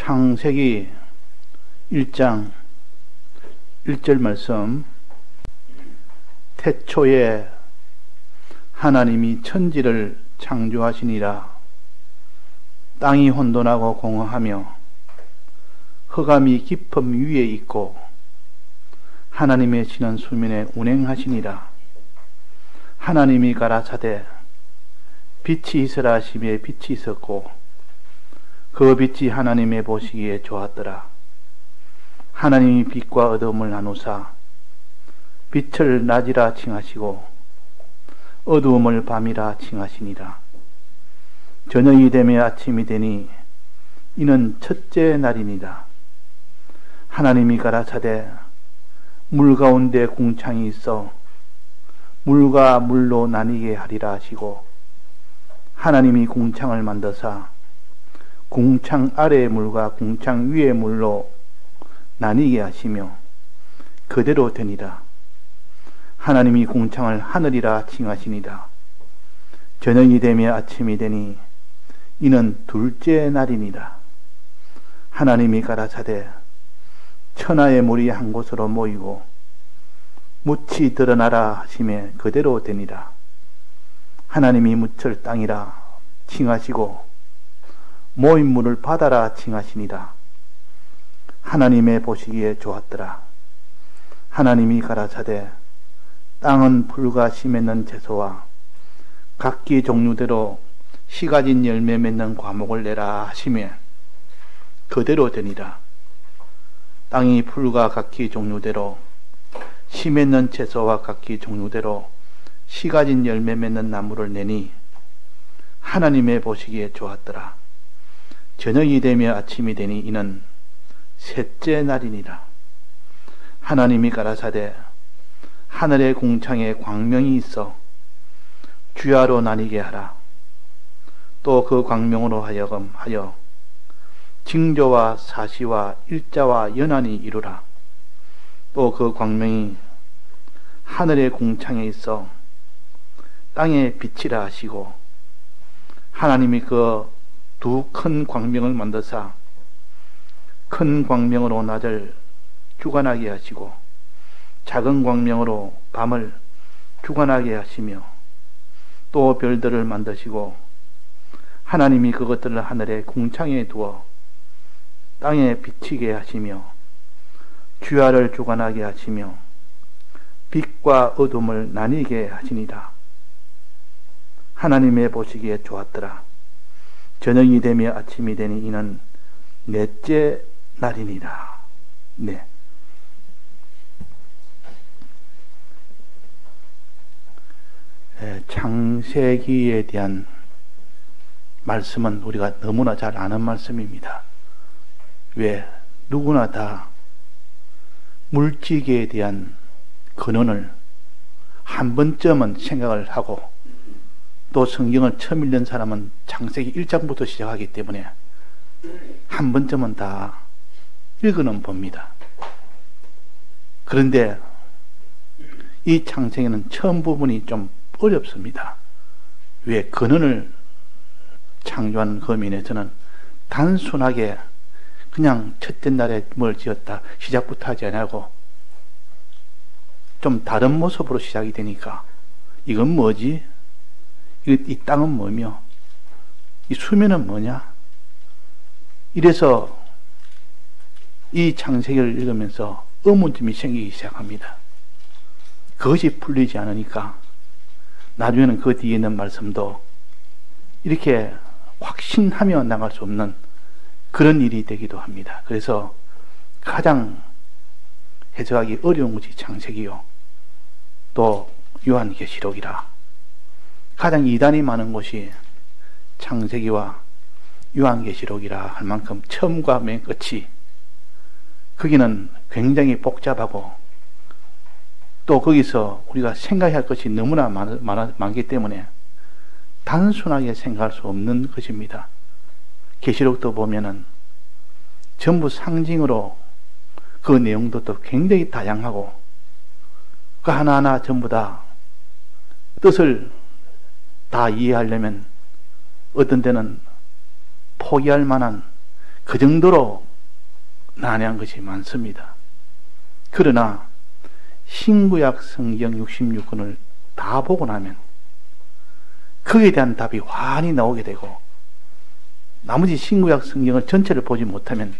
창세기 1장 1절 말씀. 태초에 하나님이 천지를 창조하시니라. 땅이 혼돈하고 공허하며 흑암이 깊음 위에 있고 하나님의 신은 수면에 운행하시니라. 하나님이 가라사대 빛이 있으라 하시매 빛이 있었고 그 빛이 하나님의 보시기에 좋았더라. 하나님이 빛과 어둠을 나누사 빛을 낮이라 칭하시고 어두움을 밤이라 칭하시니라. 저녁이 되며 아침이 되니 이는 첫째 날이니라. 하나님이 가라사대 물 가운데 궁창이 있어 물과 물로 나뉘게 하리라 하시고 하나님이 궁창을 만드사 궁창 아래의 물과 궁창 위의 물로 나뉘게 하시며 그대로 되니라. 하나님이 궁창을 하늘이라 칭하시니라. 저녁이 되며 아침이 되니 이는 둘째 날이니라. 하나님이 가라사대 천하의 물이 한 곳으로 모이고 묻이 드러나라 하시매 그대로 되니라. 하나님이 묻을 땅이라 칭하시고 모인 물을 바다라 칭하시니라. 하나님의 보시기에 좋았더라. 하나님이 가라사대 땅은 풀과 씨 맺는 채소와 각기 종류대로 씨 가진 열매 맺는 과목을 내라 하시며 그대로 되니라. 땅이 풀과 각기 종류대로 씨 맺는 채소와 각기 종류대로 씨 가진 열매 맺는 나무를 내니 하나님의 보시기에 좋았더라. 저녁이 되며 아침이 되니 이는 셋째 날이니라. 하나님이 가라사대 하늘의 궁창에 광명이 있어 주야로 나뉘게 하라. 또 그 광명으로 하여금 하여 징조와 사시와 일자와 연한이 이루라. 또 그 광명이 하늘의 궁창에 있어 땅에 빛이라 하시고 하나님이 그 두 큰 광명을 만드사 큰 광명으로 낮을 주관하게 하시고 작은 광명으로 밤을 주관하게 하시며 또 별들을 만드시고 하나님이 그것들을 하늘의 궁창에 두어 땅에 비치게 하시며 주야를 주관하게 하시며 빛과 어둠을 나뉘게 하시니라. 하나님의 보시기에 좋았더라. 저녁이 되며 아침이 되니 이는 넷째 날이니라. 네. 창세기에 대한 말씀은 우리가 너무나 잘 아는 말씀입니다. 왜? 누구나 다 물질계에 대한 근원을 한 번쯤은 생각을 하고 또 성경을 처음 읽는 사람은 창세기 1장부터 시작하기 때문에 한 번쯤은 다 읽어는 봅니다. 그런데 이 창세기는 처음 부분이 좀 어렵습니다. 왜? 근원을 창조한 그 면에서는 단순하게 그냥 첫째 날에 뭘 지었다 시작부터 하지 않고 좀 다른 모습으로 시작이 되니까 이건 뭐지? 이 땅은 뭐며 이 수면은 뭐냐? 이래서 이 창세기를 읽으면서 의문점이 생기기 시작합니다. 그것이 풀리지 않으니까 나중에는 그 뒤에 있는 말씀도 이렇게 확신하며 나갈 수 없는 그런 일이 되기도 합니다. 그래서 가장 해석하기 어려운 것이 창세기요. 또 요한계시록이라. 가장 이단이 많은 것이 창세기와 요한계시록이라 할 만큼 처음과 맨 끝이 거기는 굉장히 복잡하고 또 거기서 우리가 생각해야 할 것이 너무나 많기 때문에 단순하게 생각할 수 없는 것입니다. 계시록도 보면은 전부 상징으로 그 내용도 또 굉장히 다양하고 그 하나하나 전부 다 뜻을 다 이해하려면 어떤 때는 포기할 만한 그 정도로 난해한 것이 많습니다. 그러나 신구약 성경 66권을 다 보고 나면 거기에 대한 답이 환히 나오게 되고, 나머지 신구약 성경을 전체를 보지 못하면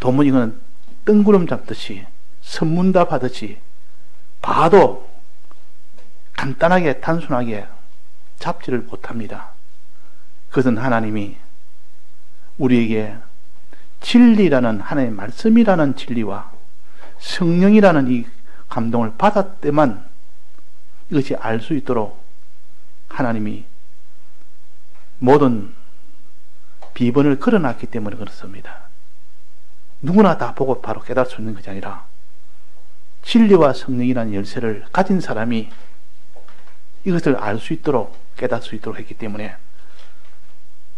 도무지 이거는 뜬구름 잡듯이 선문답 하듯이 봐도 간단하게 단순하게 잡지를 못합니다. 그것은 하나님이 우리에게 진리라는 하나님의 말씀이라는 진리와 성령이라는 이 감동을 받았때만 이것이 알 수 있도록 하나님이 모든 비번을 걸어놨기 때문에 그렇습니다. 누구나 다 보고 바로 깨달을 수 있는 것이 아니라 진리와 성령이라는 열쇠를 가진 사람이 이것을 알 수 있도록 깨달을 수 있도록 했기 때문에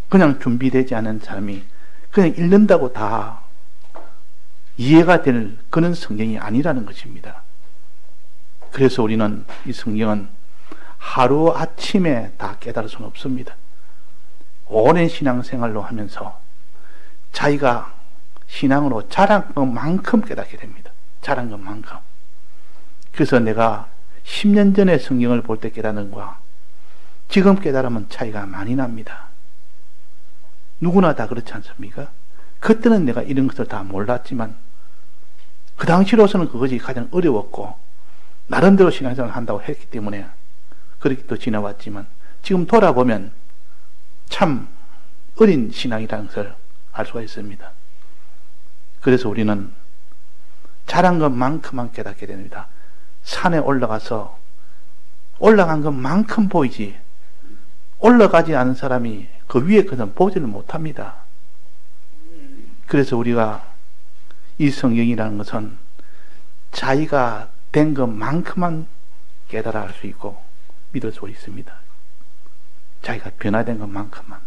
그냥 준비되지 않은 사람이 그냥 읽는다고 다 이해가 될 그런 성경이 아니라는 것입니다. 그래서 우리는 이 성경은 하루아침에 다 깨달을 수는 없습니다. 오랜 신앙생활로 하면서 자기가 신앙으로 자란 것만큼 깨닫게 됩니다. 자란 것만큼. 그래서 내가 10년 전에 성경을 볼 때 깨닫는 것과 지금 깨달으면 차이가 많이 납니다. 누구나 다 그렇지 않습니까? 그때는 내가 이런 것을 다 몰랐지만 그 당시로서는 그것이 가장 어려웠고 나름대로 신앙생활을 한다고 했기 때문에 그렇게 또 지나왔지만 지금 돌아보면 참 어린 신앙이라는 것을 알 수가 있습니다. 그래서 우리는 자란 것만큼만 깨닫게 됩니다. 산에 올라가서 올라간 것만큼 보이지 올라가지 않은 사람이 그 위에 것은 보지를 못합니다. 그래서 우리가 이 성경이라는 것은 자기가 된 것만큼만 깨달아 알 수 있고 믿을 수 있습니다. 자기가 변화된 것만큼만.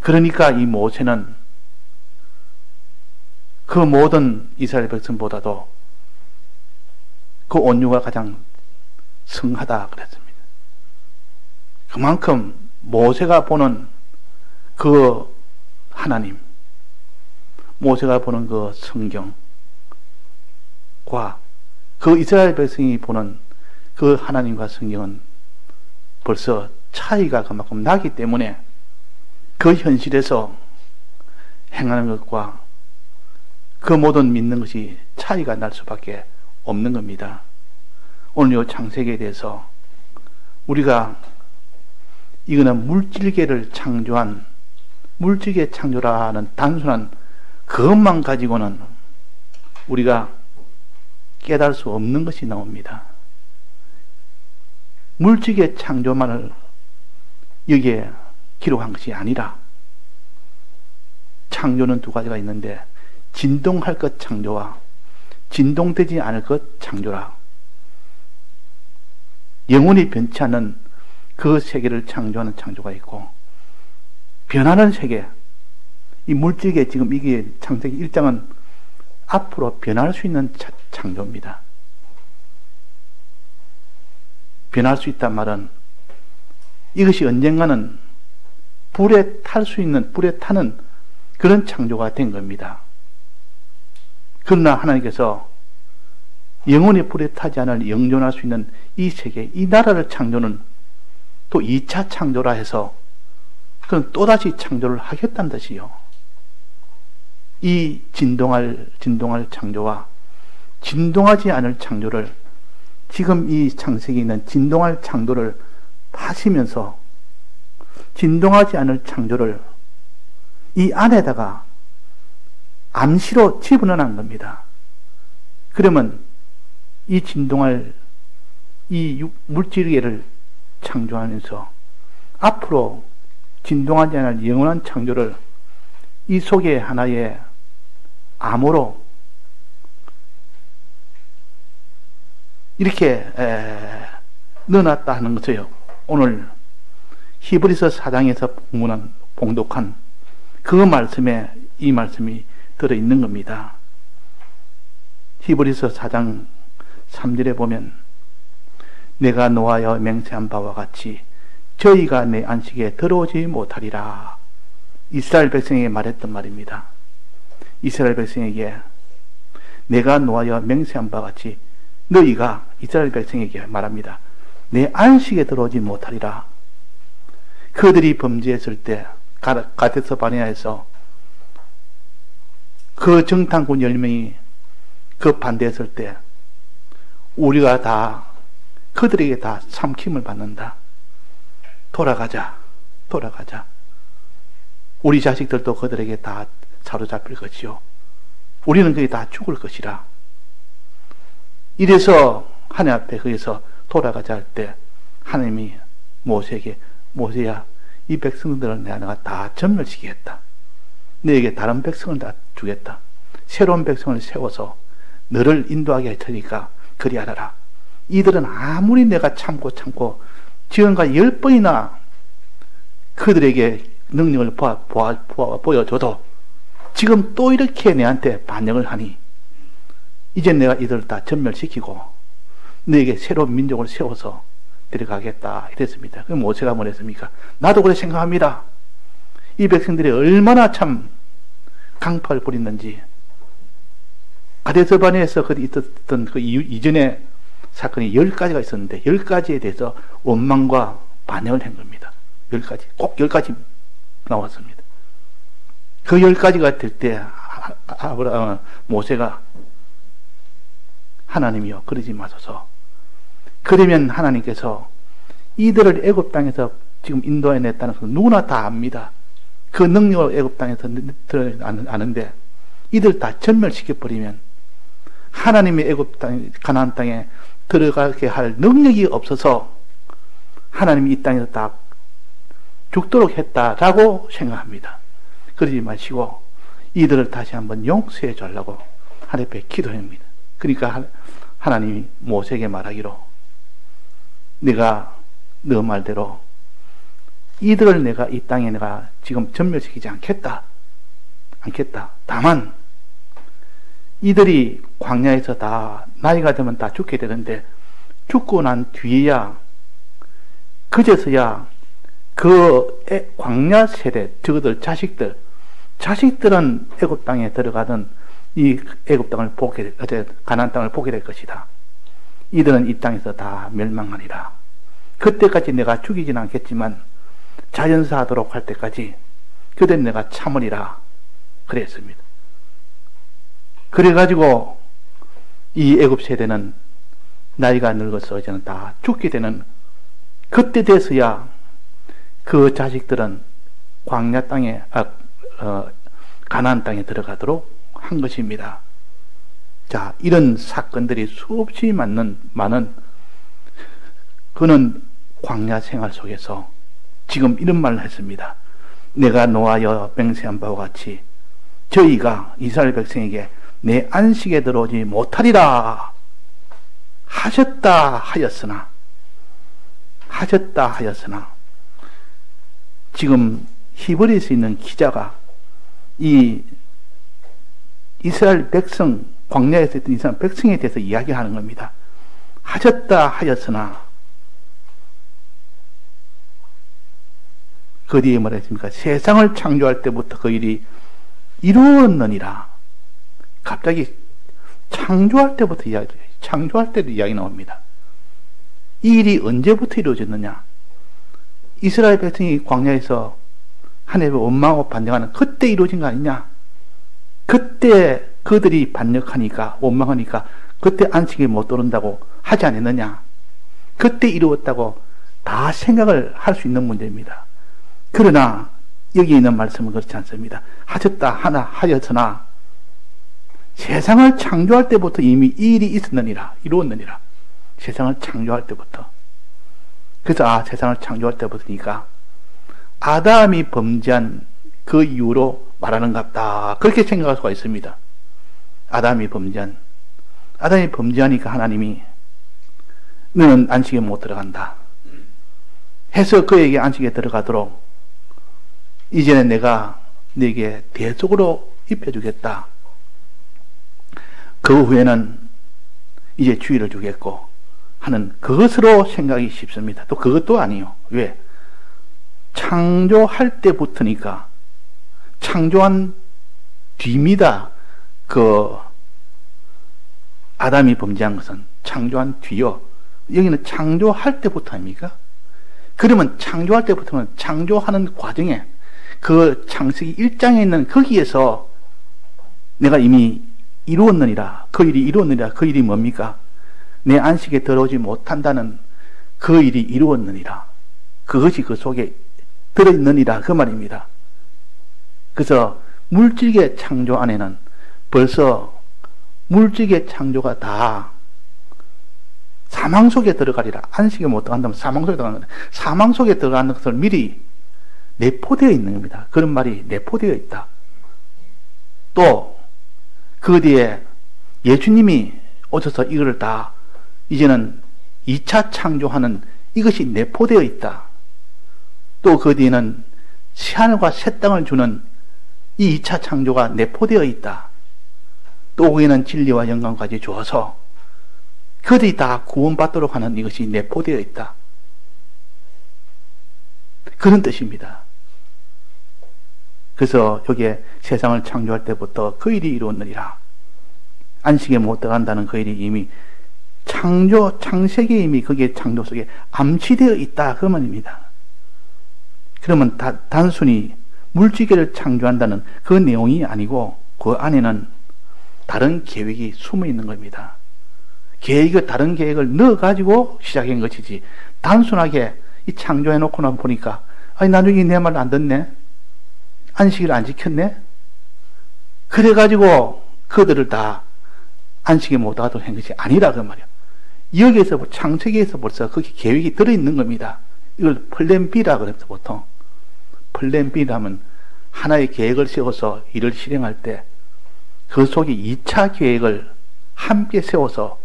그러니까 이 모세는 그 모든 이스라엘 백성보다도 그 온유가 가장 성하다 그랬습니다. 그만큼 모세가 보는 그 하나님, 모세가 보는 그 성경과 그 이스라엘 백성이 보는 그 하나님과 성경은 벌써 차이가 그만큼 나기 때문에 그 현실에서 행하는 것과 그 모든 믿는 것이 차이가 날 수밖에 없는 겁니다. 오늘 이 창세기에 대해서 우리가 이거는 물질계를 창조한 물질계 창조라는 단순한 그것만 가지고는 우리가 깨달을 수 없는 것이 나옵니다. 물질계 창조만을 여기에 기록한 것이 아니라 창조는 두 가지가 있는데 진동할 것 창조와 진동되지 않을 것 창조라. 영원히 변치 않는 그 세계를 창조하는 창조가 있고 변하는 세계, 이 물질계 지금 이게 창세기 1장은 앞으로 변할 수 있는 창조입니다. 변할 수 있단 말은 이것이 언젠가는 불에 탈 수 있는, 불에 타는 그런 창조가 된 겁니다. 그러나 하나님께서 영원히 불에 타지 않을 영존할 수 있는 이 세계, 이 나라를 창조는 또 2차 창조라 해서 그건 또다시 창조를 하겠다는 뜻이요. 이 진동할 창조와 진동하지 않을 창조를 지금 이 창세기에 있는 진동할 창조를 하시면서 진동하지 않을 창조를 이 안에다가 암시로 집어넣은 겁니다. 그러면 이 진동할 이 물질계를 창조하면서 앞으로 진동하지 않을 영원한 창조를 이 속에 하나의 암호로 이렇게 넣어놨다 하는 것이요. 오늘 히브리서 4장에서 봉독한 그 말씀에 이 말씀이 들어있는 겁니다. 히브리서 4장 3절에 보면 내가 노하여 맹세한 바와 같이 저희가 내 안식에 들어오지 못하리라. 이스라엘 백성에게 말했던 말입니다. 이스라엘 백성에게 내가 노하여 맹세한 바와 같이 너희가 이스라엘 백성에게 말합니다. 내 안식에 들어오지 못하리라. 그들이 범죄했을 때 가데스 바네아에서 그 정탐꾼 10명이 그 반대했을 때 우리가 다 그들에게 다 삼킴을 받는다. 돌아가자. 우리 자식들도 그들에게 다 사로잡힐 것이요. 우리는 거기 다 죽을 것이라. 이래서 하나님 앞에 거기서 돌아가자 할 때 하나님이 모세에게 모세야 이 백성들을 내가 다 전멸시키겠다. 너에게 다른 백성을 다 주겠다. 새로운 백성을 세워서 너를 인도하게 할 테니까 그리하라. 이들은 아무리 내가 참고 지금까지 10번이나 그들에게 능력을 보여줘도 지금 또 이렇게 내한테 반역을 하니 이제 내가 이들을 다 전멸시키고 너에게 새로운 민족을 세워서 데려가겠다 이랬습니다. 그럼 모세가 뭐랬습니까? 나도 그렇게 생각합니다. 이 백성들이 얼마나 참 강팍을 부렸는지. 가데스 바네아에서 있었던 그 이전에 사건이 10가지가 있었는데 10가지에 대해서 원망과 반역을 한 겁니다. 10가지, 꼭 10가지 나왔습니다. 그 10가지가 될 때 모세가 하나님이여 그러지 마소서. 그러면 하나님께서 이들을 애굽 땅에서 지금 인도해냈다는 것은 누구나 다 압니다. 그 능력을 애굽 땅에서 아는데 이들 다 전멸시켜버리면 하나님의 애굽 땅, 가나안 땅에 들어가게 할 능력이 없어서 하나님이 이 땅에서 다 죽도록 했다라고 생각합니다. 그러지 마시고 이들을 다시 한번 용서해 주려고 하나님 앞에 기도합니다. 그러니까 하나님이 모세에게 말하기로 네가 너 말대로 이들을 내가 이 땅에 내가 지금 전멸시키지 않겠다. 다만 이들이 광야에서 다 나이가 되면 다 죽게 되는데 죽고 난 뒤에야 그제서야 그 광야 세대 저들 자식들은 애굽 땅에 들어가던 이 애굽 땅을 가나안 땅을 보게 될 것이다. 이들은 이 땅에서 다 멸망하리라. 그때까지 내가 죽이진 않겠지만 자연사하도록 할 때까지 그들은 내가 참으리라 그랬습니다. 그래가지고 이 애굽 세대는 나이가 늙어서 이제는 다 죽게 되는 그때 돼서야 그 자식들은 광야 땅에 가나안 땅에 들어가도록 한 것입니다. 자, 이런 사건들이 수없이 많은 그는 광야 생활 속에서 지금 이런 말을 했습니다. 내가 노하여 맹세한 바와 같이 저희가 이스라엘 백성에게 내 안식에 들어오지 못하리라 하셨다 하였으나 지금 히브리서에 있는 기자가 이 이스라엘 백성 광야에서 있던 이스라엘 백성에 대해서 이야기하는 겁니다. 하셨다 하였으나 그 뒤에 뭐라 했습니까? 세상을 창조할 때부터 그 일이 이루었느니라. 갑자기 창조할 때부터 창조할 때도 이야기 나옵니다. 이 일이 언제부터 이루어졌느냐? 이스라엘 백성이 광야에서 하나님을 원망하고 반역하는 그때 이루어진 거 아니냐? 그때 그들이 반역하니까 원망하니까 그때 안식에 못 들어온다고 하지 않았느냐? 그때 이루었다고 다 생각을 할 수 있는 문제입니다. 그러나 여기 있는 말씀은 그렇지 않습니다. 하셨다 하나 하였으나 세상을 창조할 때부터 이미 이 일이 있었느니라, 이루었느니라. 세상을 창조할 때부터. 그래서 세상을 창조할 때부터니까 아담이 범죄한 그 이유로 말하는갑다. 그렇게 생각할 수가 있습니다. 아담이 범죄하니까 하나님이 너는 안식에 못 들어간다 해서 그에게 안식에 들어가도록 이제는 내가 네게 대속으로 입혀주겠다. 그 후에는 이제 주의를 주겠고 하는 그것으로 생각이 쉽습니다. 또 그것도 아니요. 왜? 창조할 때부터니까 창조한 뒤입니다. 아담이 범죄한 것은 창조한 뒤요. 여기는 창조할 때부터 아닙니까? 그러면 창조할 때부터는 창조하는 과정에 그 창세기 1장에 있는 거기에서 내가 이미 이루었느니라. 그 일이 이루었느니라. 그 일이 뭡니까? 내 안식에 들어오지 못한다는 그 일이 이루었느니라. 그것이 그 속에 들어있느니라. 그 말입니다. 그래서 물질계 창조 안에는 벌써 물질계 창조가 다 사망 속에 들어가리라. 안식에 못 들어간다면 사망 속에 들어가는 거다. 사망 속에 들어가는 것을 미리 내포되어 있는 겁니다. 그런 말이 내포되어 있다. 또 그 뒤에 예수님이 오셔서 이거를 다 이제는 2차 창조하는 이것이 내포되어 있다. 또 그 뒤에는 새하늘과 새 땅을 주는 이 2차 창조가 내포되어 있다. 또 거기는 진리와 영광까지 주어서 그들이 다 구원받도록 하는 이것이 내포되어 있다. 그런 뜻입니다. 그래서 여기에 세상을 창조할 때부터 그 일이 이루었느니라. 안식에 못 들어간다는 그 일이 이미 창세기에 이미 거기에 창조 속에 암시되어 있다. 그 말입니다. 그러면 단순히 물질계를 창조한다는 그 내용이 아니고 그 안에는 다른 계획이 숨어 있는 겁니다. 다른 계획을 넣어가지고 시작한 것이지, 단순하게 이 창조해놓고 나면 보니까, 아니, 나중에 내 말 안 듣네? 안식일 안 지켰네? 그래가지고 그들을 다 안식에 못 하도록 한 것이 아니라 그 말이야. 여기에서, 창세기에서 벌써 거기 계획이 들어있는 겁니다. 이걸 플랜 B라 그래서 보통. 플랜 B라면 하나의 계획을 세워서 일을 실행할 때 그 속에 2차 계획을 함께 세워서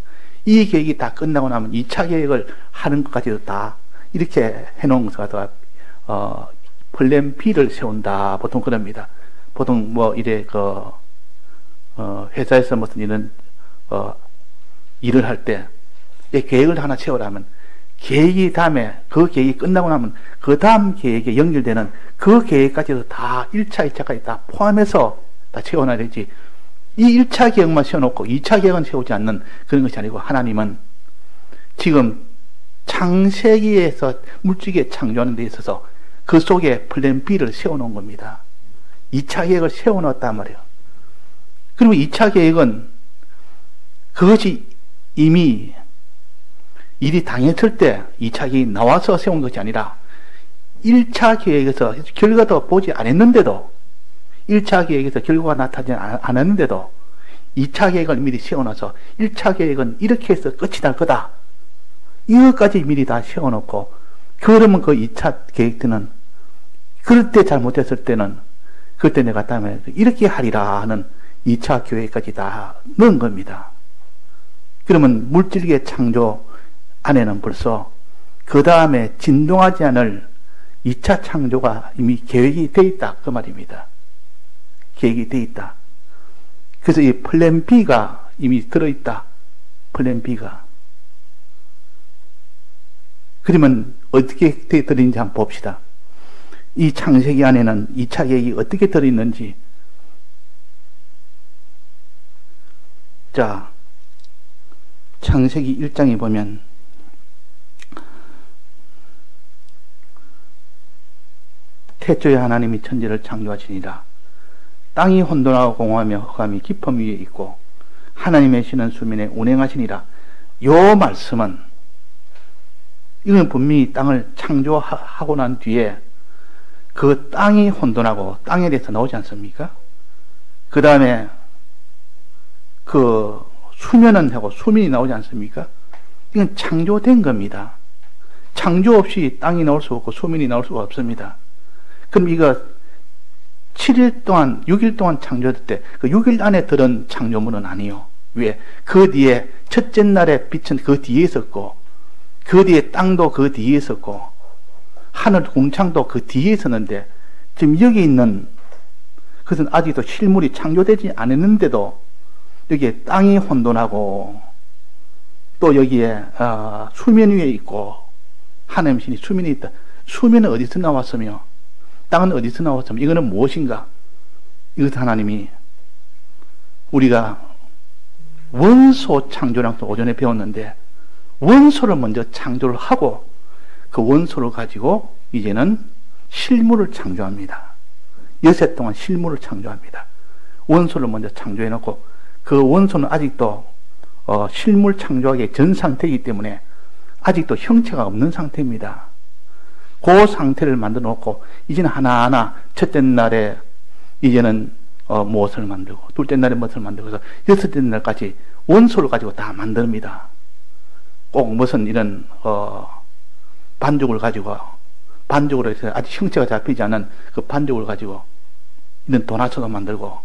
이 계획이 다 끝나고 나면 2차 계획을 하는 것까지도 다 이렇게 해놓은 것가 플랜 B를 세운다. 보통 그럽니다. 보통 회사에서 무슨 일을 할 때 계획을 하나 세우라면 계획이 다음에 그 계획이 끝나고 나면 그 다음 계획에 연결되는 그 계획까지도 다 1차, 2차까지 다 포함해서 다 채워놔야 되지. 이 1차 계획만 세워놓고 2차 계획은 세우지 않는 그런 것이 아니고, 하나님은 지금 창세기에서 물질계 창조하는 데 있어서 그 속에 플랜 B를 세워놓은 겁니다. 2차 계획을 세워놓았단 말이에요. 그러면 2차 계획은 그것이 이미 일이 당했을 때 2차 계획이 나와서 세운 것이 아니라 1차 계획에서 결과도 보지 않았는데도, 1차 계획에서 결과가 나타나지 않았는데도 2차 계획을 미리 세워놔서 1차 계획은 이렇게 해서 끝이 날 거다. 이것까지 미리 다 세워놓고, 그러면 그 2차 계획 때는, 그럴 때 잘못했을 때는 그때 내가 다음에 이렇게 하리라 하는 2차 계획까지 다 넣은 겁니다. 그러면 물질계 창조 안에는 벌써 그 다음에 진동하지 않을 2차 창조가 이미 계획이 되어 있다. 그 말입니다. 계획이 되어 있다. 그래서 이 플랜 B가 이미 들어있다. 플랜 B가. 그러면 어떻게 들어있는지 한번 봅시다. 이 창세기 안에는 2차 계획이 어떻게 들어있는지. 자, 창세기 1장에 보면 태초에 하나님이 천지를 창조하시니라. 땅이 혼돈하고 공허하며 흑암이 깊음 위에 있고 하나님의 신은 수면에 운행하시니라. 요 말씀은, 이건 분명히 땅을 창조하고 난 뒤에 그 땅이 혼돈하고 땅에 대해서 나오지 않습니까? 그 다음에 그 수면은 하고 수면이 나오지 않습니까? 이건 창조된 겁니다. 창조 없이 땅이 나올 수 없고 수면이 나올 수가 없습니다. 그럼 이거 7일 동안, 6일 동안 창조될 때 그 6일 안에 들은 창조물은 아니요. 왜? 그 뒤에 첫째 날에 빛은 그 뒤에 있었고, 그 뒤에 땅도 그 뒤에 있었고, 하늘 공창도 그 뒤에 있었는데, 지금 여기 있는 그것은 아직도 실물이 창조되지 않았는데도 여기에 땅이 혼돈하고, 또 여기에 수면 위에 있고, 하나님 신이 수면에 있다. 수면은 어디서 나왔으며 땅은 어디서 나왔으며, 이거는 무엇인가? 이것 하나님이 우리가 원소 창조랑 또 오전에 배웠는데 원소를 먼저 창조를 하고 그 원소를 가지고 이제는 실물을 창조합니다. 여세 동안 실물을 창조합니다. 원소를 먼저 창조해 놓고 그 원소는 아직도 실물 창조하기 전 상태이기 때문에 아직도 형체가 없는 상태입니다. 그 상태를 만들어 놓고 이제는 하나하나 첫째 날에 이제는 무엇을 만들고 둘째 날에 무엇을 만들고 해서 여섯째 날까지 원소를 가지고 다 만듭니다. 꼭 무슨 이런 반죽을 가지고 반죽으로 해서 아직 형체가 잡히지 않은 그 반죽을 가지고 이런 도나츠도 만들고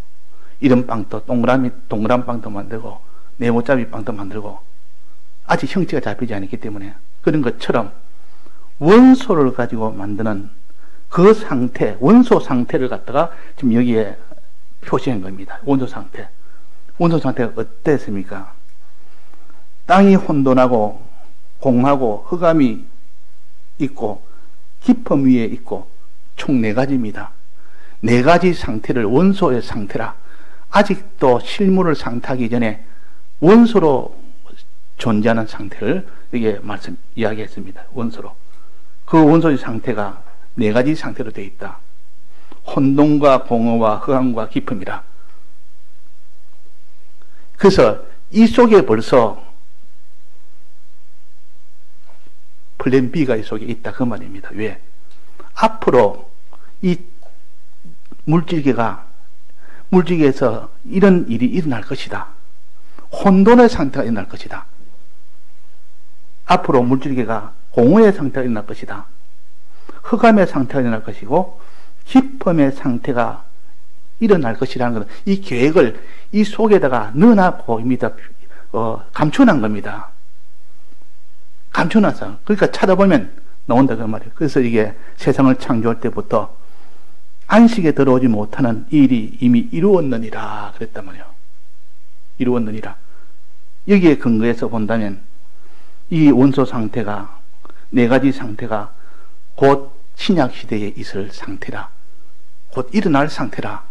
이런 빵도 동그란 빵도 만들고 네모짜리 빵도 만들고 아직 형체가 잡히지 않았기 때문에 그런 것처럼 원소를 가지고 만드는 그 상태, 원소 상태를 갖다가 지금 여기에 표시한 겁니다. 원소 상태. 원소 상태가 어땠습니까? 땅이 혼돈하고 공하고 흑암이 있고 깊음 위에 있고 총 4가지입니다. 4가지 상태를 원소의 상태라 아직도 실물을 상태하기 전에 원소로 존재하는 상태를 여기에 이야기했습니다. 원소로. 그 원소의 상태가 4가지 상태로 되어 있다. 혼돈과 공허와 흑암과 깊음이라. 그래서 이 속에 벌써 플랜 B가 이 속에 있다 그 말입니다. 왜? 앞으로 이 물질계에서 이런 일이 일어날 것이다. 혼돈의 상태가 일어날 것이다. 앞으로 물질계가 공허의 상태가 일어날 것이다. 흑암의 상태가 일어날 것이고 깊음의 상태가 일어날 것이라는 것은 이 계획을 이 속에다가 넣어놨고 이미 다 감춰놓은 겁니다. 감춰놨어. 그러니까 찾아보면 나온다 그 말이에요. 그래서 이게 세상을 창조할 때부터 안식에 들어오지 못하는 일이 이미 이루었느니라 그랬단 말이에요. 이루었느니라. 여기에 근거해서 본다면 이 원소 상태가 4가지 상태가 곧 신약 시대에 있을 상태라. 곧 일어날 상태라.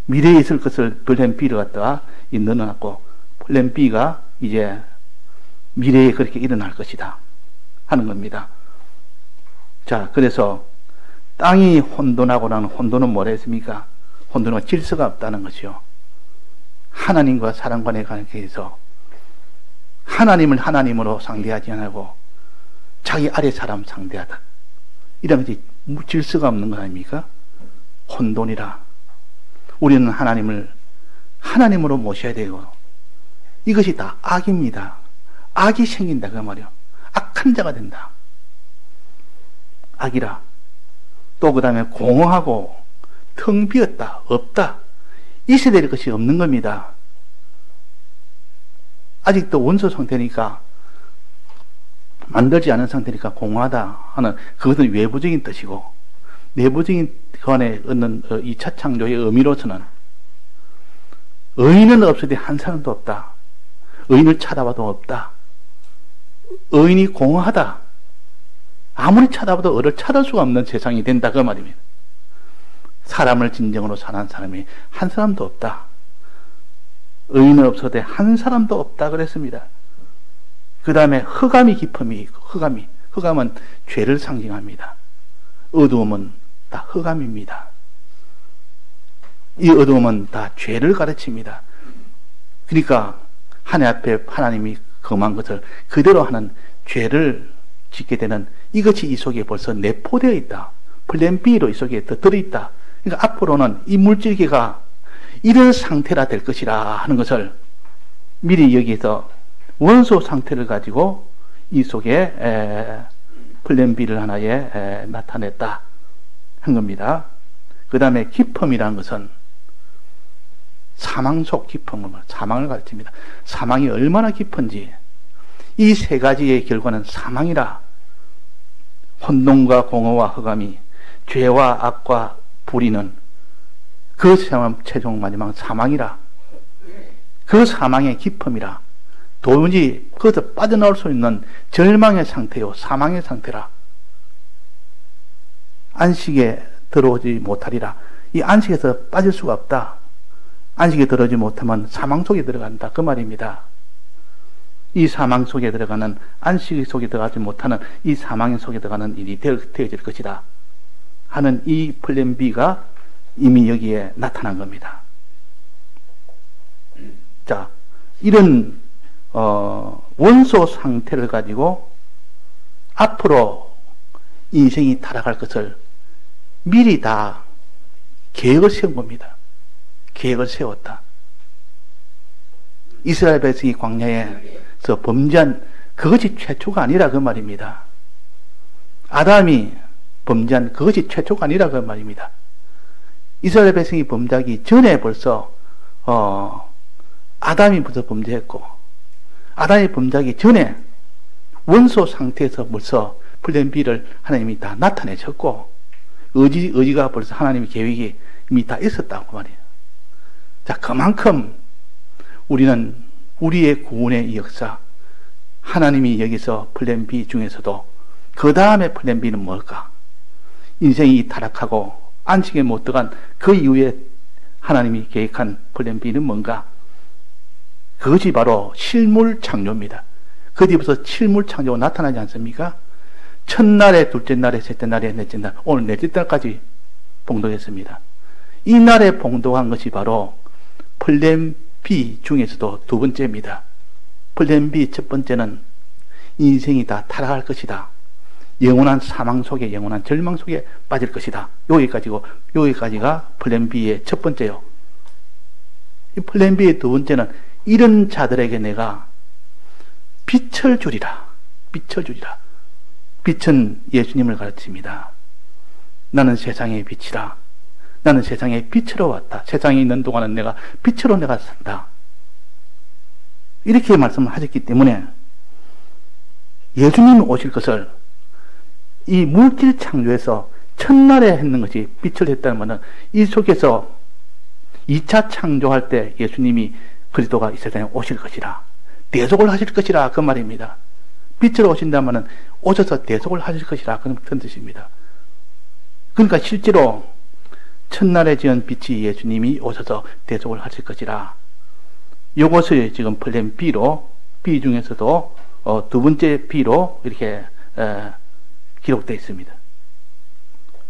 미래에 있을 것을 플랜 B를 갖다가 넣어놨고 플랜 B가 이제 미래에 그렇게 일어날 것이다 하는 겁니다. 자, 그래서 땅이 혼돈하고 나는 혼돈은 뭐라 했습니까? 혼돈은 질서가 없다는 것이요. 하나님과 사람 간의 관계에서 하나님을 하나님으로 상대하지 않고 자기 아래 사람 상대하다. 이런 것이 질서가 없는 거 아닙니까? 혼돈이라. 우리는 하나님을 하나님으로 모셔야 되고 이것이 다 악입니다. 악이 생긴다 그 말이요. 악한 자가 된다. 악이라. 또 그 다음에 공허하고 텅 비었다. 없다. 있어야 될 것이 없는 겁니다. 아직도 원소 상태니까 만들지 않은 상태니까 공허하다 하는 그것은 외부적인 뜻이고 내부적인 그 안에 얻는 2차 창조의 의미로서는 의인은 없으되 한 사람도 없다. 의인을 찾아봐도 없다. 의인이 공허하다. 아무리 찾아봐도 의를 찾을 수가 없는 세상이 된다 그 말입니다. 사람을 진정으로 사는 사람이 한 사람도 없다. 의인은 없어도 한 사람도 없다 그랬습니다. 그 다음에 흑암이 깊음이 있고 흑암은 죄를 상징합니다. 어두움은 다 흑암입니다. 이 어두움은 다 죄를 가르칩니다. 그러니까 하늘 앞에 하나님이 금한 것을 그대로 하는 죄를 짓게 되는 이것이 이 속에 벌써 내포되어 있다. 플랜 B로 이 속에 들어있다. 그러니까 앞으로는 이 물질계가 이런 상태라 될 것이라 하는 것을 미리 여기서 원소 상태를 가지고 이 속에 플랜 B를 하나에 나타냈다 한 겁니다. 그 다음에 깊음이라는 것은 사망 속 깊음을 사망을 가르칩니다. 사망이 얼마나 깊은지 이 3가지의 결과는 사망이라. 혼돈과 공허와 흑암이 죄와 악과 불의는 그 최종 마지막 사망이라. 그 사망의 깊음이라. 도무지 그것을 빠져나올 수 있는 절망의 상태요 사망의 상태라. 안식에 들어오지 못하리라. 이 안식에서 빠질 수가 없다. 안식에 들어오지 못하면 사망 속에 들어간다. 그 말입니다. 이 사망 속에 들어가는, 안식 속에 들어가지 못하는 이 사망 속에 들어가는 일이 되어질 것이다 하는 이 플랜 B가 이미 여기에 나타난 겁니다. 자, 이런 원소 상태를 가지고 앞으로 인생이 타락할 것을 미리 다 계획을 세운 겁니다. 계획을 세웠다. 이스라엘 백성이 광야에서 범죄한 그것이 최초가 아니라 그 말입니다. 아담이 범죄한 그것이 최초가 아니라 그 말입니다. 이스라엘 백성이 범죄하기 전에 벌써 아담이 벌써 범죄했고, 아담이 범죄하기 전에 원소 상태에서 벌써 플랜 B를 하나님이 다 나타내셨고, 의지가 벌써 하나님의 계획이 이미 다 있었다고 말이에요. 자, 그만큼 우리는 우리의 구원의 역사, 하나님이 여기서 플랜 B 중에서도 그 다음에 플랜 B는 뭘까? 인생이 타락하고 안식에 못 들어간 그 이후에 하나님이 계획한 플랜 B는 뭔가? 그것이 바로 실물 창조입니다. 그 뒤부터 실물 창조가 나타나지 않습니까? 첫날에, 둘째 날에, 셋째 날에, 넷째 날, 오늘 넷째 날까지 봉독했습니다. 이 날에 봉독한 것이 바로 플랜 B 중에서도 두 번째입니다. 플랜 B 첫 번째는 인생이 다 타락할 것이다. 영원한 사망 속에, 영원한 절망 속에 빠질 것이다. 여기까지가 플랜 B의 첫 번째요. 이 플랜 B의 두 번째는 이런 자들에게 내가 빛을 주리라. 빛을 주리라. 빛은 예수님을 가르칩니다. 나는 세상의 빛이라. 나는 세상의 빛으로 왔다. 세상에 있는 동안은 내가 빛으로 내가 산다. 이렇게 말씀을 하셨기 때문에 예수님이 오실 것을 이 물질 창조에서 첫날에 했는 것이 빛을 했다는 것은 이 속에서 2차 창조할 때 예수님이 그리스도가 이 세상에 오실 것이라, 대속을 하실 것이라 그 말입니다. 빛으로 오신다면 오셔서 대속을 하실 것이라 그런 뜻입니다. 그러니까 실제로 첫날에 지은 빛이 예수님이 오셔서 대속을 하실 것이라, 이것을 지금 플랜 B로, B 중에서도 두 번째 B로 이렇게 기록되어 있습니다.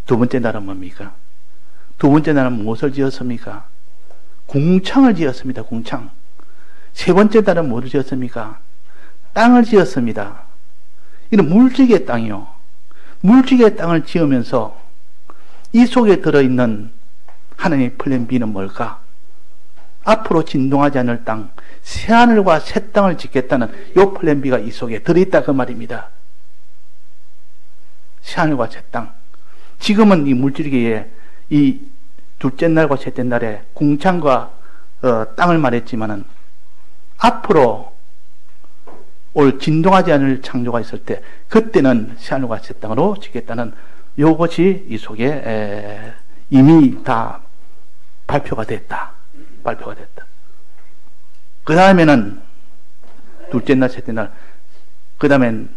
두 번째 날은 뭡니까? 두 번째 날은 무엇을 지었습니까? 궁창을 지었습니다. 궁창. 세 번째 날은 무엇을 지었습니까? 땅을 지었습니다. 이는 물질의 땅이요. 물질의 땅을 지으면서 이 속에 들어있는 하나님의 플랜 B는 뭘까? 앞으로 진동하지 않을 땅, 새하늘과 새 땅을 짓겠다는 이 플랜 B가 이 속에 들어있다 그 말입니다. 새하늘과 새 땅. 지금은 이 물질계에 이 둘째 날과 셋째 날에 궁창과 땅을 말했지만은 앞으로 올 진동하지 않을 창조가 있을 때 그때는 새하늘과 새 땅으로 짓겠다는 이것이 이 속에 이미 다 발표가 됐다. 발표가 됐다. 그 다음에는 둘째 날, 셋째 날, 그 다음엔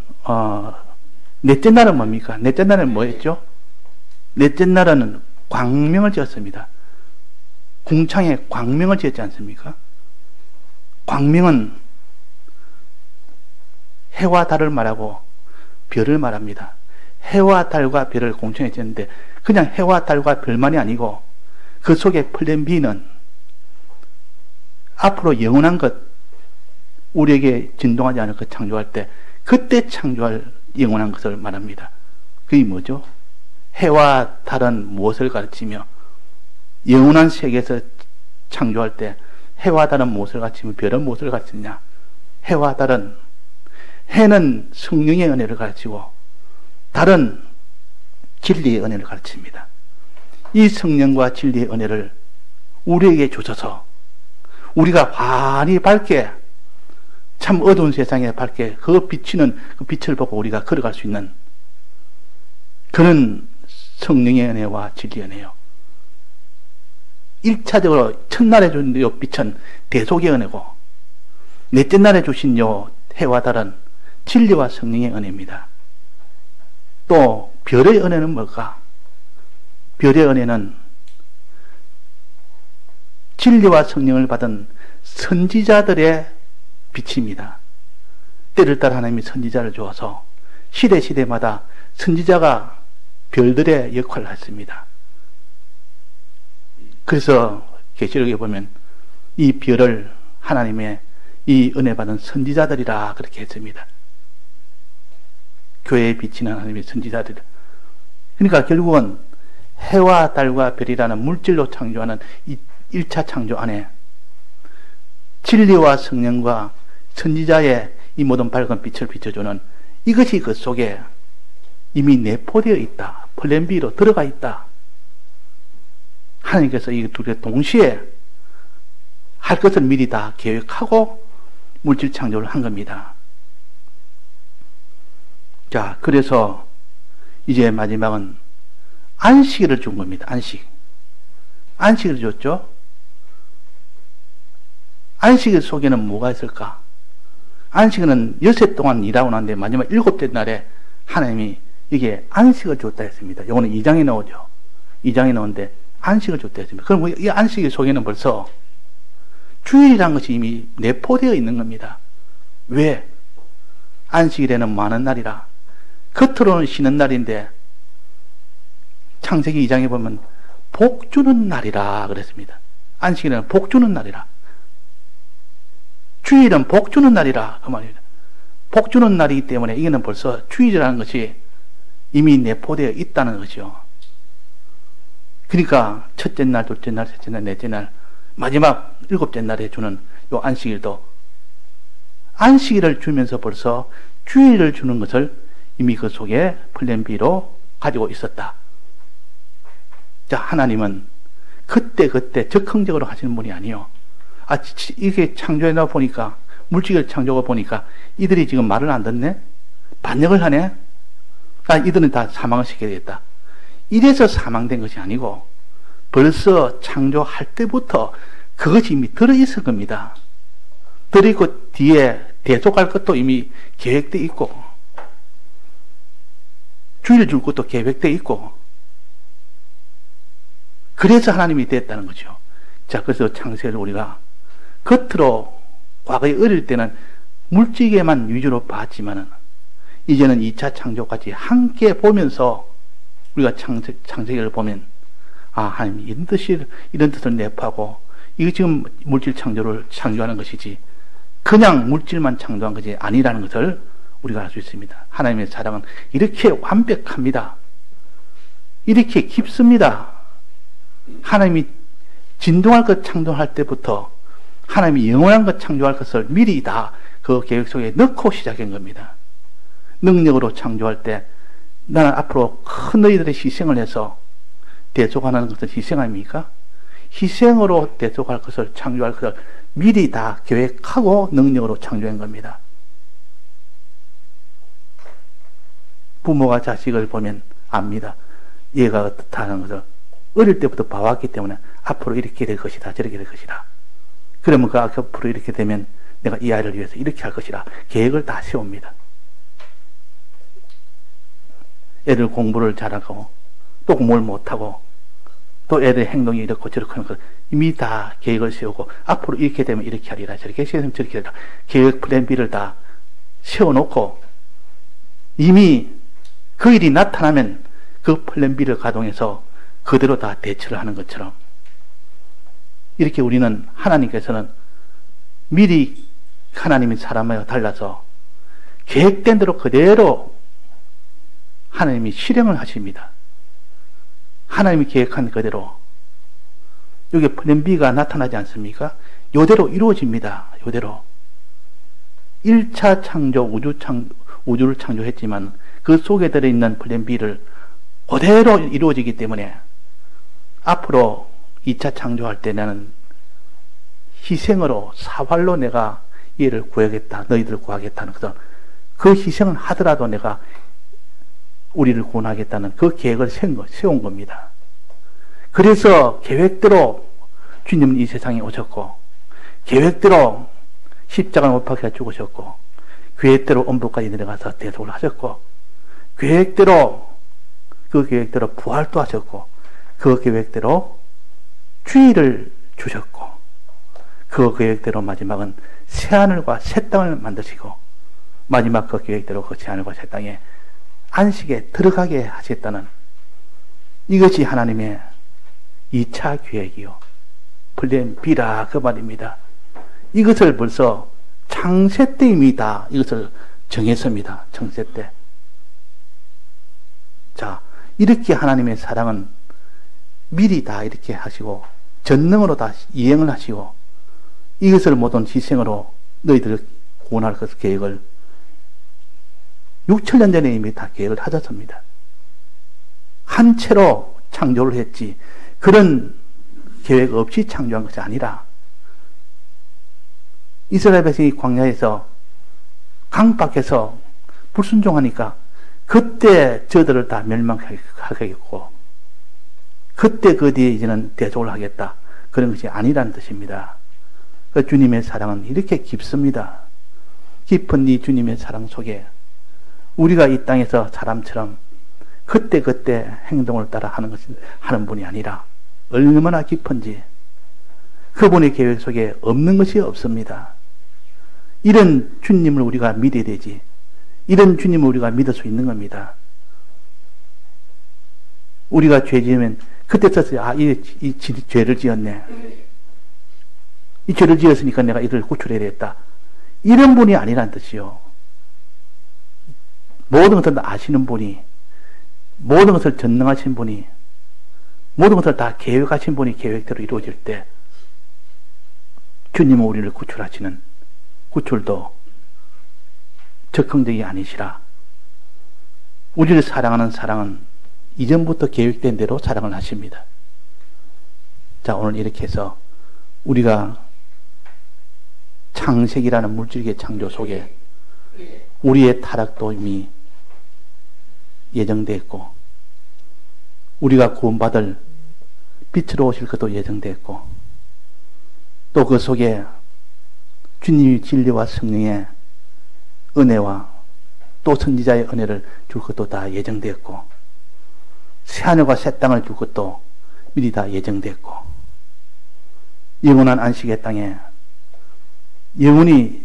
넷째 날은 뭡니까? 넷째 날은 뭐였죠? 넷째 날은 광명을 지었습니다. 궁창에 광명을 지었지 않습니까? 광명은 해와 달을 말하고 별을 말합니다. 해와 달과 별을 공창에 지었는데 그냥 해와 달과 별만이 아니고 그 속에 플랜 B는 앞으로 영원한 것, 우리에게 진동하지 않을 것 창조할 때 그때 창조할 영원한 것을 말합니다. 그게 뭐죠? 해와 달은 무엇을 가르치며 영원한 세계에서 창조할 때 해와 달은 무엇을 가르치며 별은 무엇을 가르치느냐? 해와 달은, 해는 성령의 은혜를 가르치고 달은 진리의 은혜를 가르칩니다. 이 성령과 진리의 은혜를 우리에게 주셔서 우리가 환히 밝게, 참 어두운 세상에 밝게 그 비치는 그 빛을 보고 우리가 걸어갈 수 있는 그런 성령의 은혜와 진리의 은혜요. 1차적으로 첫날에 준 요 빛은 대속의 은혜고, 넷째 날에 주신 요 해와 달은 진리와 성령의 은혜입니다. 또 별의 은혜는 뭘까? 별의 은혜는 진리와 성령을 받은 선지자들의 빛입니다. 때를 따라 하나님이 선지자를 주어서 시대마다 선지자가 별들의 역할을 했습니다. 그래서 계시록에 보면 이 별을 하나님의 이 은혜 받은 선지자들이라 그렇게 했습니다. 교회에 비치는 하나님의 선지자들. 그러니까 결국은 해와 달과 별이라는 물질로 창조하는 이 1차 창조 안에 진리와 성령과 선지자의 이 모든 밝은 빛을 비춰주는 이것이 그 속에 이미 내포되어 있다. 플랜 B로 들어가 있다. 하나님께서 이 둘의 동시에 할 것을 미리 다 계획하고 물질 창조를 한 겁니다. 자, 그래서 이제 마지막은 안식일을 준 겁니다. 안식일을 줬죠. 안식일 속에는 뭐가 있을까? 안식일은 여세 동안 일하고 나는데 마지막 7째 날에 하나님이 이게 안식을 줬다 했습니다. 이거는 2장에 나오죠. 2장에 나오는데 안식을 줬다 했습니다. 그럼 이 안식일 속에는 벌써 주일이라는 것이 이미 내포되어 있는 겁니다. 왜? 안식일에는 많은 날이라. 겉으로는 쉬는 날인데 창세기 2장에 보면 복 주는 날이라 그랬습니다. 안식일에는 복 주는 날이라. 주일은 복 주는 날이라 그 말입니다. 복 주는 날이기 때문에 이게는 벌써 주일이라는 것이 이미 내포되어 있다는 것이죠. 그러니까 첫째 날, 둘째 날, 셋째 날, 넷째 날, 마지막 7째 날에 주는 요 안식일도 안식일을 주면서 벌써 주일을 주는 것을 이미 그 속에 플랜 B로 가지고 있었다. 자, 하나님은 그때 적극적으로 하시는 분이 아니요. 이게 창조해나 보니까, 물질을 창조해 보니까 이들이 지금 말을 안 듣네? 반역을 하네? 이들은 다 사망을 시켜야 되겠다. 이래서 사망된 것이 아니고 벌써 창조할 때부터 그것이 이미 들어있을 겁니다. 들어있고 뒤에 대속할 것도 이미 계획되어 있고 주일 줄 것도 계획되어 있고 그래서 하나님이 됐다는 거죠. 자, 그래서 창세를 우리가 겉으로 과거에 어릴 때는 물질에만 위주로 봤지만은 이제는 2차 창조까지 함께 보면서 우리가 창세기를 보면 하나님이 이런 뜻을 내포하고 이거 지금 물질 창조를 창조하는 것이지 그냥 물질만 창조한 것이 아니라는 것을 우리가 알 수 있습니다. 하나님의 사랑은 이렇게 완벽합니다. 이렇게 깊습니다. 하나님이 진동할 것 창조할 때부터 하나님이 영원한 것 창조할 것을 미리 다 그 계획 속에 넣고 시작한 겁니다. 능력으로 창조할 때 나는 앞으로 큰 너희들의 희생을 해서 대속하는 것은 희생 아닙니까? 희생으로 대속할 것을 창조할 것을 미리 다 계획하고 능력으로 창조한 겁니다. 부모가 자식을 보면 압니다. 얘가 어떻다는 것을 어릴 때부터 봐왔기 때문에 앞으로 이렇게 될 것이다, 저렇게 될 것이다. 그러면 그 앞으로 이렇게 되면 내가 이 아이를 위해서 이렇게 할 것이다. 계획을 다 세웁니다. 애들 공부를 잘하고 또 공부를 못하고 또 애들 행동이 이렇고 저렇고 하는 것 이미 다 계획을 세우고 앞으로 이렇게 되면 이렇게 하리라, 저렇게 되면 저렇게 하리라. 계획 플랜 B를 다 세워놓고 이미 그 일이 나타나면 그 플랜 B를 가동해서 그대로 다 대처를 하는 것처럼 이렇게 우리는 하나님께서는 미리 하나님이 사람하고 달라서 계획된 대로 그대로 하나님이 실행을 하십니다. 하나님이 계획한 그대로 여기 플랜 B가 나타나지 않습니까? 이대로 이루어집니다. 이대로 1차 창조 우주를 창조했지만 그 속에 들어있는 플랜 B를 그대로 이루어지기 때문에 앞으로 2차 창조할 때 나는 희생으로 사활로 내가 얘를 구하겠다, 너희들을 구하겠다는 것은 그 희생을 하더라도 내가 우리를 구원하겠다는 그 계획을 세운 겁니다. 그래서 계획대로 주님은 이 세상에 오셨고 계획대로 십자가를 못 박혀 죽으셨고 계획대로 엄부까지 내려가서 대속을 하셨고 계획대로 그 계획대로 부활도 하셨고 그 계획대로 주일을 주셨고 그 계획대로 마지막은 새하늘과 새 땅을 만드시고 마지막 그 계획대로 그 새하늘과 새 땅에 안식에 들어가게 하셨다는 이것이 하나님의 2차 계획이요. 플랜 B라 그 말입니다. 이것을 벌써 창세 때 이미 다 이것을 정했습니다. 창세 때. 자, 이렇게 하나님의 사랑은 미리 다 이렇게 하시고 전능으로 다 이행을 하시고 이것을 모든 희생으로 너희들을 구원할 그 계획을 6천년 전에 이미 다 계획을 하셨습니다. 한 채로 창조를 했지 그런 계획 없이 창조한 것이 아니라 이스라엘 백성이 광야에서 강 밖에서 불순종하니까 그때 저들을 다 멸망하겠고 그때 그 뒤에 이제는 대속을 하겠다. 그런 것이 아니라는 뜻입니다. 그 주님의 사랑은 이렇게 깊습니다. 깊은 이 주님의 사랑 속에 우리가 이 땅에서 사람처럼 그때 행동을 따라 하는 분이 아니라 얼마나 깊은지 그분의 계획 속에 없는 것이 없습니다. 이런 주님을 우리가 믿어야 되지. 이런 주님을 우리가 믿을 수 있는 겁니다. 우리가 죄 지으면 그때 썼어요. 이 죄를 지었네. 이 죄를 지었으니까 내가 이를 구출해야 되겠다. 이런 분이 아니란 뜻이요. 모든 것을 다 아시는 분이, 모든 것을 전능하신 분이, 모든 것을 다 계획하신 분이 계획대로 이루어질 때 주님은 우리를 구출하시는 구출도 적극적이 아니시라. 우리를 사랑하는 사랑은 이전부터 계획된 대로 사랑을 하십니다. 자, 오늘 이렇게 해서 우리가 창세기라는 물질계 창조 속에 우리의 타락도 이미 예정되어 있고 우리가 구원받을 빛으로 오실 것도 예정되어 있고 또 그 속에 주님의 진리와 성령의 은혜와 또 선지자의 은혜를 줄 것도 다 예정되었고 새하늘과 새 땅을 줄 것도 미리 다 예정되었고 영원한 안식의 땅에 영원히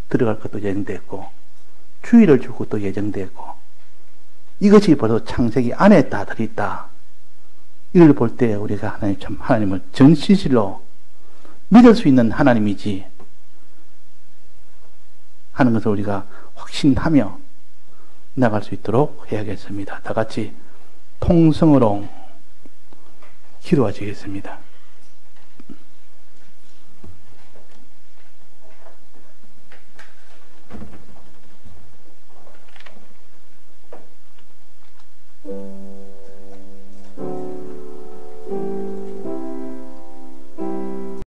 들어갈 것도 예정되었고 주의를 줄 것도 예정되었고 이것이 벌써 창세기 안에 다 들어있다. 이걸 볼 때 우리가 하나님을 전시실로 믿을 수 있는 하나님이지 하는 것을 우리가 확신하며 나갈 수 있도록 해야겠습니다. 다 같이 통성으로 기도하시겠습니다.